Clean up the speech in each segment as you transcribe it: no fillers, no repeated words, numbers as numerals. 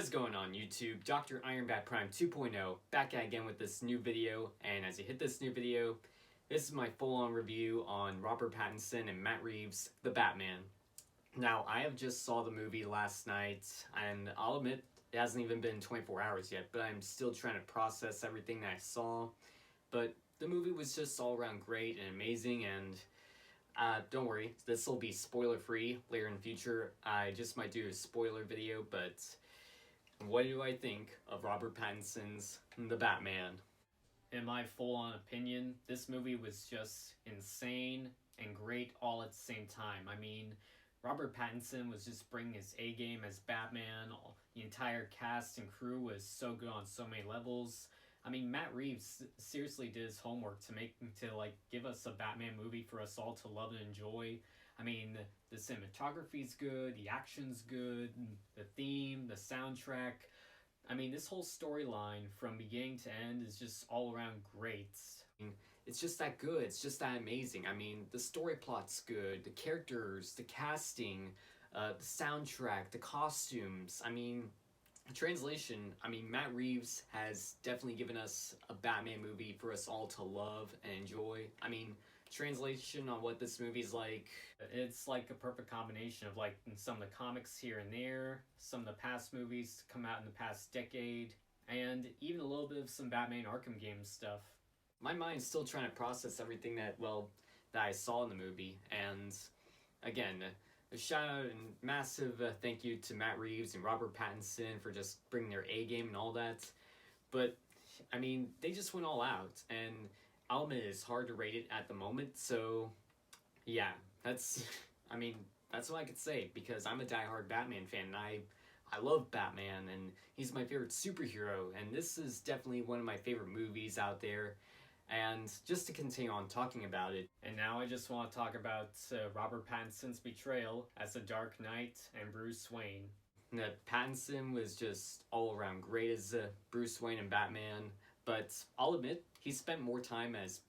What's going on YouTube? Dr. Ironbat Prime 2.0 back again with this new video, and as you hit this new video, this is my full-on review on Robert Pattinson and Matt Reeves' The Batman. Now, I have just saw the movie last night, and I'll admit it hasn't even been 24 hours yet, but I'm still trying to process everything that I saw. But the movie was just all around great and amazing, and don't worry, this will be spoiler-free later in the future. I just might do a spoiler video, but what do I think of Robert Pattinson's The Batman? In my full-on opinion, this movie was just insane and great all at the same time. I mean, Robert Pattinson was just bringing his A-game as Batman. The entire cast and crew was so good on so many levels. I mean, Matt Reeves seriously did his homework to give us a Batman movie for us all to love and enjoy. I mean, the cinematography's good, the action's good, the theme, the soundtrack. I mean, this whole storyline from beginning to end is just all around great. It's just that good, it's just that amazing. I mean, the story plot's good, the characters, the casting, the soundtrack, the costumes. I mean, translation, Matt Reeves has definitely given us a Batman movie for us all to love and enjoy. I mean, translation on what this movie's like, it's like a perfect combination of like some of the comics here and there, some of the past movies come out in the past decade, and even a little bit of some Batman Arkham Games stuff. My mind's still trying to process everything that I saw in the movie, and again, a shout out and massive thank you to Matt Reeves and Robert Pattinson for just bringing their A-game and all that. But, I mean, they just went all out, and I'll admit it's hard to rate it at the moment, so yeah, that's all I could say, because I'm a diehard Batman fan, and I love Batman, and he's my favorite superhero, and this is definitely one of my favorite movies out there. And just to continue on talking about it, and now I just want to talk about Robert Pattinson's betrayal as the Dark Knight and Bruce Wayne. Pattinson was just all around great as Bruce Wayne and Batman, but I'll admit he spent more time as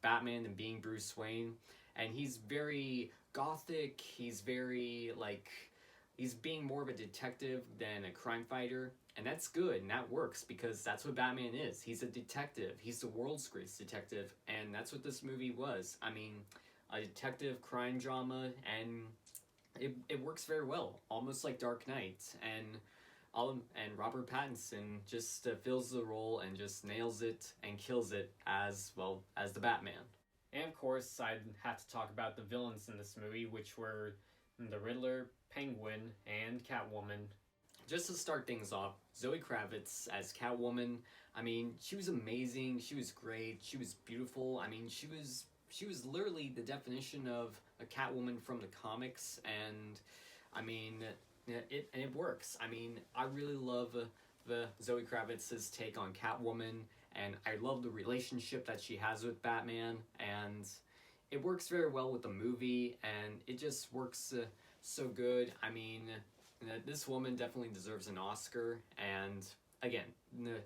Batman than being Bruce Wayne, and he's very gothic. He's very he's being more of a detective than a crime fighter. And that's good, and that works, because that's what Batman is. He's a detective. He's the world's greatest detective, and that's what this movie was. I mean, a detective crime drama, and it works very well, almost like Dark Knight. And Robert Pattinson just fills the role and just nails it and kills it as well as the Batman. And of course, I'd have to talk about the villains in this movie, which were the Riddler, Penguin, and Catwoman. Just to start things off, Zoe Kravitz as Catwoman, I mean, she was amazing, she was great, she was beautiful. I mean, she was literally the definition of a Catwoman from the comics, and I mean, it works. I mean, I really love the Zoe Kravitz's take on Catwoman, and I love the relationship that she has with Batman, and it works very well with the movie, and it just works so good. I mean, this woman definitely deserves an Oscar, and again,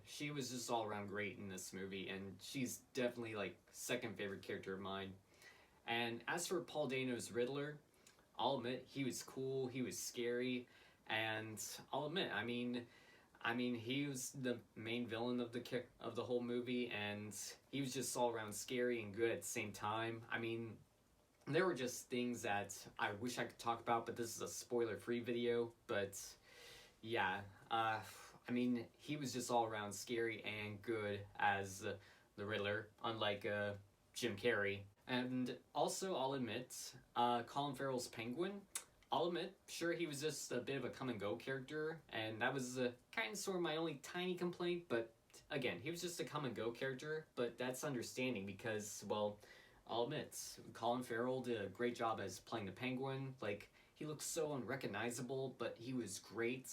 she was just all around great in this movie, and she's definitely second favorite character of mine. And as for Paul Dano's Riddler, I'll admit he was cool, he was scary, and I'll admit, I mean he was the main villain of the whole movie, and he was just all around scary and good at the same time. I mean, there were just things that I wish I could talk about, but this is a spoiler-free video. But yeah, I mean, he was just all around scary and good as the Riddler, unlike Jim Carrey. And also, I'll admit, Colin Farrell's Penguin, I'll admit, sure, he was just a bit of a come-and-go character, and that was kind of sort of my only tiny complaint, but again, he was just a come-and-go character, but that's understanding because, well, I'll admit, Colin Farrell did a great job as playing the Penguin. He looks so unrecognizable, but he was great.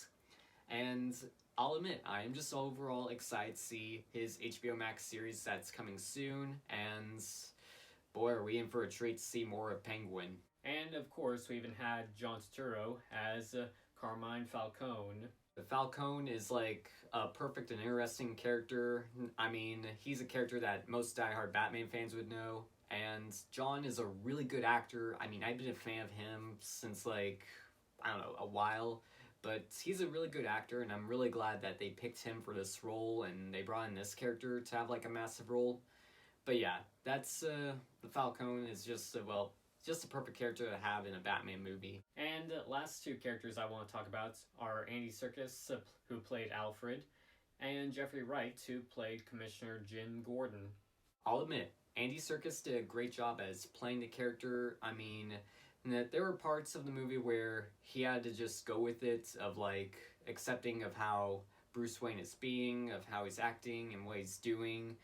And I'll admit, I am just overall excited to see his HBO Max series that's coming soon. And boy, are we in for a treat to see more of Penguin. And of course, we even had John Turturro as Carmine Falcone. The Falcone is a perfect and interesting character. I mean, he's a character that most diehard Batman fans would know. And John is a really good actor. I mean, I've been a fan of him since I don't know, a while. But he's a really good actor, and I'm really glad that they picked him for this role, and they brought in this character to have like a massive role. But yeah, that's the Falcone is just just a perfect character to have in a Batman movie. And last two characters I want to talk about are Andy Serkis, who played Alfred, and Jeffrey Wright, who played Commissioner Jim Gordon. I'll admit, Andy Serkis did a great job as playing the character. I mean, there were parts of the movie where he had to just go with it, of like accepting of how Bruce Wayne is being, of how he's acting and what he's doing.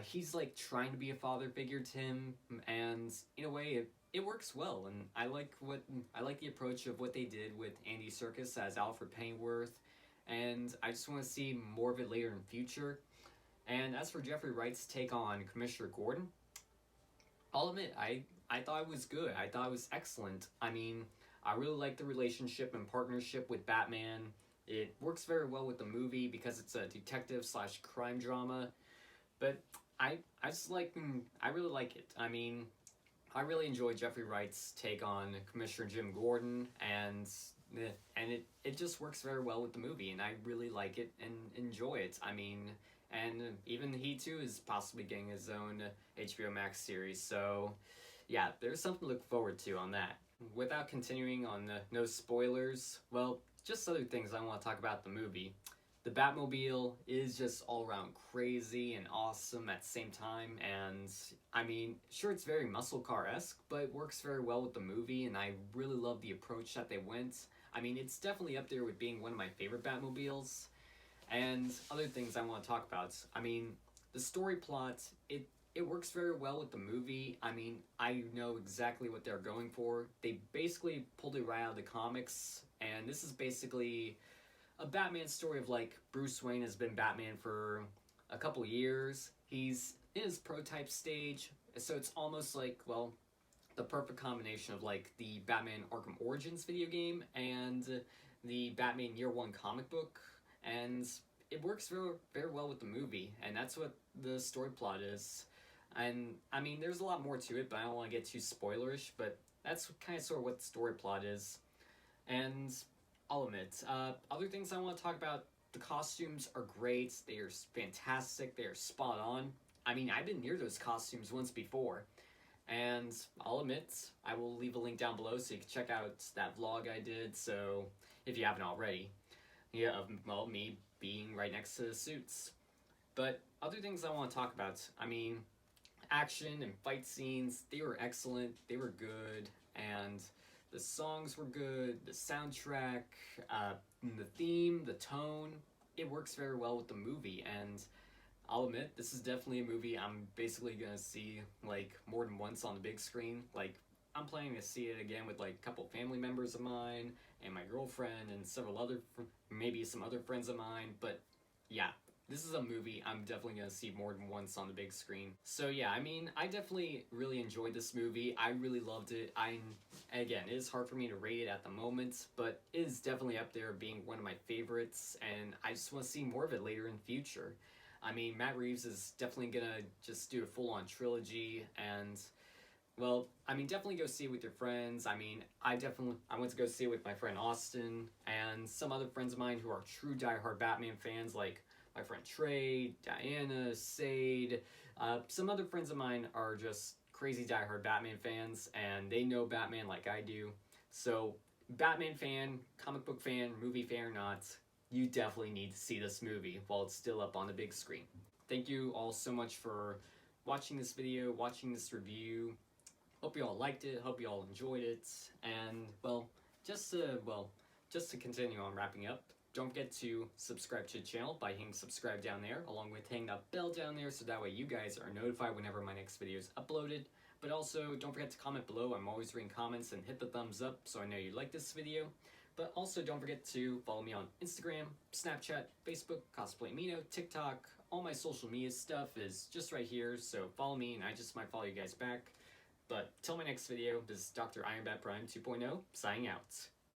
He's like trying to be a father figure to him, and in a way, it works well. And I like the approach of what they did with Andy Serkis as Alfred Pennyworth, and I just want to see more of it later in the future. And as for Jeffrey Wright's take on Commissioner Gordon, I'll admit, I thought it was good. I thought it was excellent. I mean, I really like the relationship and partnership with Batman. It works very well with the movie because it's a detective slash crime drama. But I really like it. I mean, I really enjoy Jeffrey Wright's take on Commissioner Jim Gordon, and it just works very well with the movie, and I really like it and enjoy it. I mean, and even he too is possibly getting his own HBO Max series, so yeah, there's something to look forward to on that. Without continuing on no spoilers, well, just other things I want to talk about the movie. The Batmobile is just all around crazy and awesome at the same time, and I mean, sure, it's very muscle car-esque, but it works very well with the movie, and I really love the approach that they went. I mean, it's definitely up there with being one of my favorite Batmobiles. And other things I want to talk about. I mean, the story plot, it works very well with the movie. I mean, I know exactly what they're going for. They basically pulled it right out of the comics, and this is basically a Batman story of like Bruce Wayne has been Batman for a couple years. He's in his prototype stage, so it's almost like, well, the perfect combination of like the Batman Arkham Origins video game and the Batman Year One comic book, and it works very, very well with the movie, and that's what the story plot is. And I mean, there's a lot more to it, but I don't want to get too spoilerish, but that's kind of sort of what the story plot is. And I'll admit, other things I want to talk about, the costumes are great, they are fantastic, they are spot on. I mean, I've been near those costumes once before, and I'll admit, I will leave a link down below so you can check out that vlog I did, so if you haven't already. Yeah, well, me being right next to the suits. But other things I want to talk about, I mean, action and fight scenes, they were excellent, they were good, and the songs were good, the soundtrack, the theme, the tone, it works very well with the movie, and I'll admit, this is definitely a movie I'm basically gonna see, like, more than once on the big screen. Like, I'm planning to see it again with, like, a couple family members of mine, and my girlfriend, and several other, maybe some other friends of mine, but yeah, this is a movie I'm definitely gonna see more than once on the big screen. So yeah, I mean, I definitely really enjoyed this movie. I really loved it. Again, it is hard for me to rate it at the moment, but it is definitely up there being one of my favorites, and I just want to see more of it later in the future. I mean, Matt Reeves is definitely gonna just do a full-on trilogy, and well, I mean, definitely go see it with your friends. I mean, I went to go see it with my friend Austin and some other friends of mine who are true diehard Batman fans, like my friend Trey, Diana, Sade. Some other friends of mine are just crazy diehard Batman fans, and they know Batman like I do. So, Batman fan, comic book fan, movie fan or not, you definitely need to see this movie while it's still up on the big screen. Thank you all so much for watching this video, watching this review. Hope you all liked it, hope you all enjoyed it, and well, just to continue on wrapping up, don't forget to subscribe to the channel by hitting subscribe down there, along with hitting that bell down there so that way you guys are notified whenever my next video is uploaded. But also, don't forget to comment below. I'm always reading comments, and hit the thumbs up so I know you like this video. But also, don't forget to follow me on Instagram, Snapchat, Facebook, CosplayMino, TikTok. All my social media stuff is just right here, so follow me and I just might follow you guys back. But till my next video, this is Dr. Iron Bat Prime 2.0, signing out.